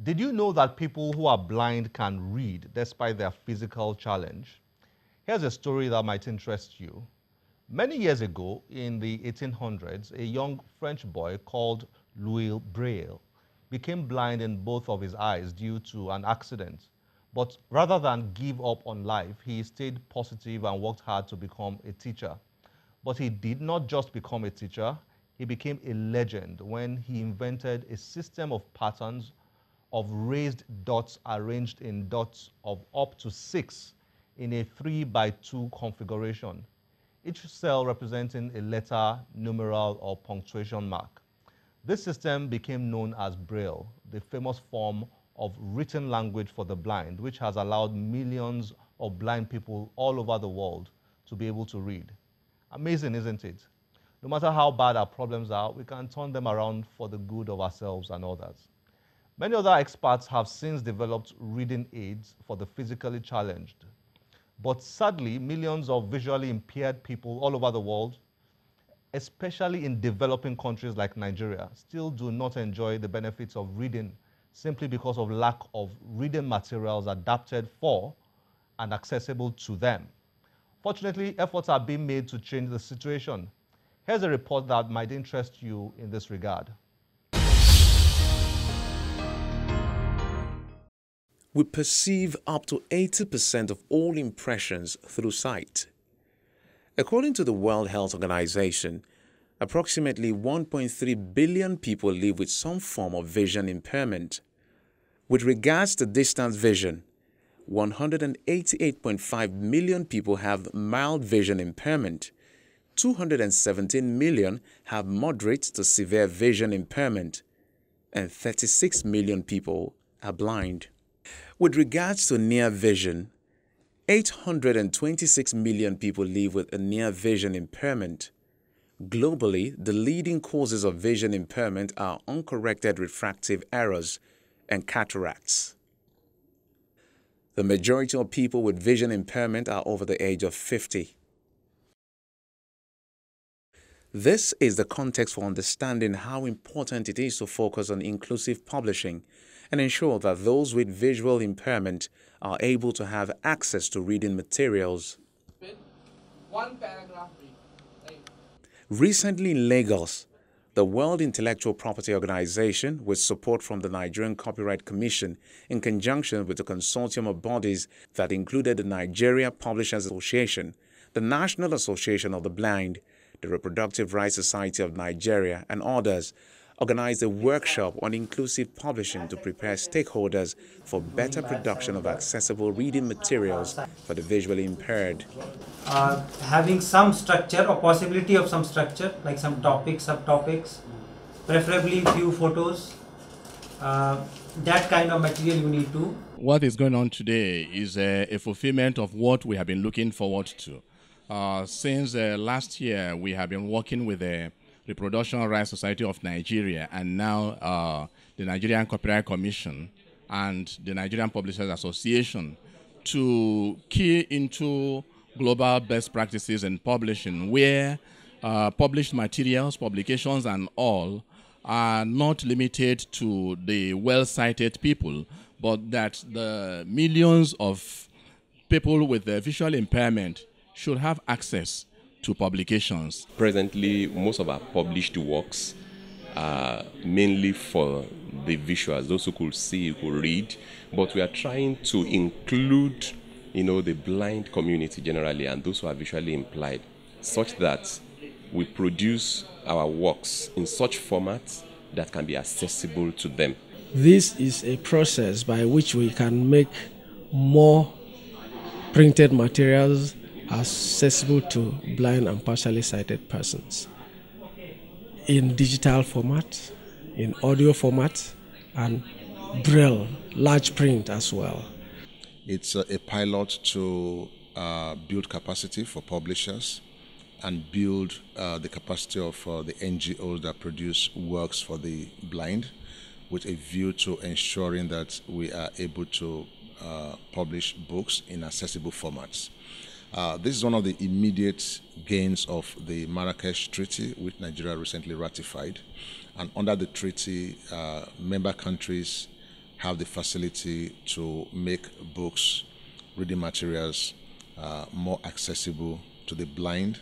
Did you know that people who are blind can read despite their physical challenge? Here's a story that might interest you. Many years ago, in the 1800s, a young French boy called Louis Braille became blind in both of his eyes due to an accident. But rather than give up on life, he stayed positive and worked hard to become a teacher. But he did not just become a teacher, he became a legend when he invented a system of patterns of raised dots arranged in dots of up to 6 in a 3x2 configuration, each cell representing a letter, numeral, or punctuation mark. This system became known as Braille, the famous form of written language for the blind, which has allowed millions of blind people all over the world to be able to read. Amazing, isn't it? No matter how bad our problems are, we can turn them around for the good of ourselves and others. Many other experts have since developed reading aids for the physically challenged. But sadly, millions of visually impaired people all over the world, especially in developing countries like Nigeria, still do not enjoy the benefits of reading simply because of lack of reading materials adapted for and accessible to them. Fortunately, efforts are being made to change the situation. Here's a report that might interest you in this regard. We perceive up to 80% of all impressions through sight. According to the World Health Organization, approximately 1.3 billion people live with some form of vision impairment. With regards to distance vision, 188.5 million people have mild vision impairment, 217 million have moderate to severe vision impairment, and 36 million people are blind. With regards to near vision, 826 million people live with a near vision impairment. Globally, the leading causes of vision impairment are uncorrected refractive errors and cataracts. The majority of people with vision impairment are over the age of 50. This is the context for understanding how important it is to focus on inclusive publishing and ensure that those with visual impairment are able to have access to reading materials. One paragraph. Recently in Lagos, the World Intellectual Property Organization, with support from the Nigerian Copyright Commission in conjunction with a consortium of bodies that included the Nigeria Publishers Association, the National Association of the Blind, the Reproductive Rights Society of Nigeria, and others, organized a workshop on inclusive publishing to prepare stakeholders for better production of accessible reading materials for the visually impaired. Having some structure or possibility of some structure, like some topics, subtopics, preferably few photos, that kind of material you need to. What is going on today is a fulfillment of what we have been looking forward to. Since last year, we have been working with the Reproduction Rights Society of Nigeria and now the Nigerian Copyright Commission and the Nigerian Publishers Association to key into global best practices in publishing where published materials, publications and all are not limited to the well-sighted people, but that the millions of people with visual impairment should have access to publications. Presently, most of our published works are mainly for the visuals, those who could see, who could read, but we are trying to include, the blind community generally and those who are visually impaired, such that we produce our works in such formats that can be accessible to them. This is a process by which we can make more printed materials accessible to blind and partially sighted persons in digital format, in audio format, and Braille, large print as well. It's a pilot to build capacity for publishers and build the capacity of the NGOs that produce works for the blind, with a view to ensuring that we are able to publish books in accessible formats. This is one of the immediate gains of the Marrakesh Treaty, which Nigeria recently ratified. And under the treaty, member countries have the facility to make books, reading materials more accessible to the blind,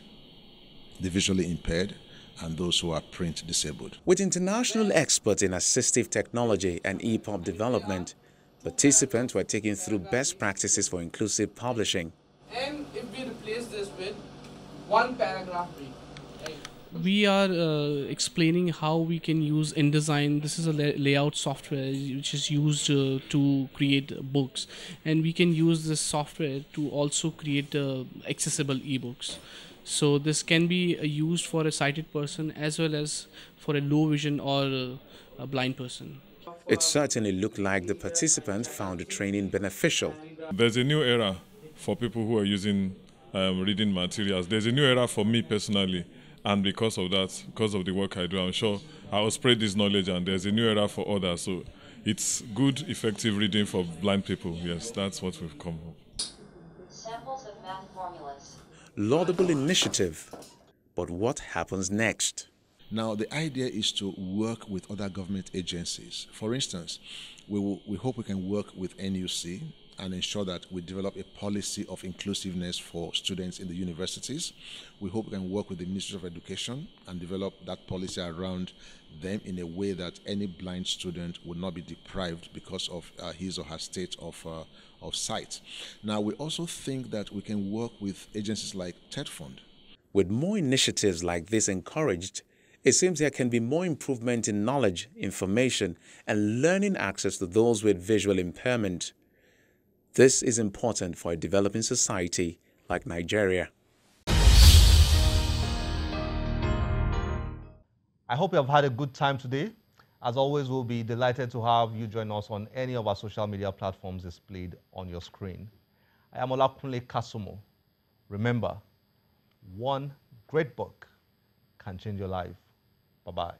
the visually impaired, and those who are print disabled. With international experts in assistive technology and EPUB development, participants were taken through best practices for inclusive publishing. And if we replace this with one paragraph brief, right? We are explaining how we can use InDesign. This is a layout software which is used to create books, and we can use this software to also create accessible ebooks. So this can be used for a sighted person as well as for a low vision or a blind person. It certainly looked like the participants found the training beneficial. There's a new era for people who are using reading materials. There's a new era for me personally, and because of that, because of the work I do, I'm sure I will spread this knowledge, and there's a new era for others. So it's good, effective reading for blind people. Yes, that's what we've come up. Samples of math formulas. Laudable initiative, but what happens next? Now, the idea is to work with other government agencies. For instance, we hope we can work with NUC and ensure that we develop a policy of inclusiveness for students in the universities. We hope we can work with the Ministry of Education and develop that policy around them in a way that any blind student will not be deprived because of his or her state of sight. Now, we also think that we can work with agencies like TED Fund. With more initiatives like this encouraged, it seems there can be more improvement in knowledge, information, and learning access to those with visual impairment. This is important for a developing society like Nigeria. I hope you have had a good time today. As always, we'll be delighted to have you join us on any of our social media platforms displayed on your screen. I am Olakunle Kasumo. Remember, one great book can change your life. Bye-bye.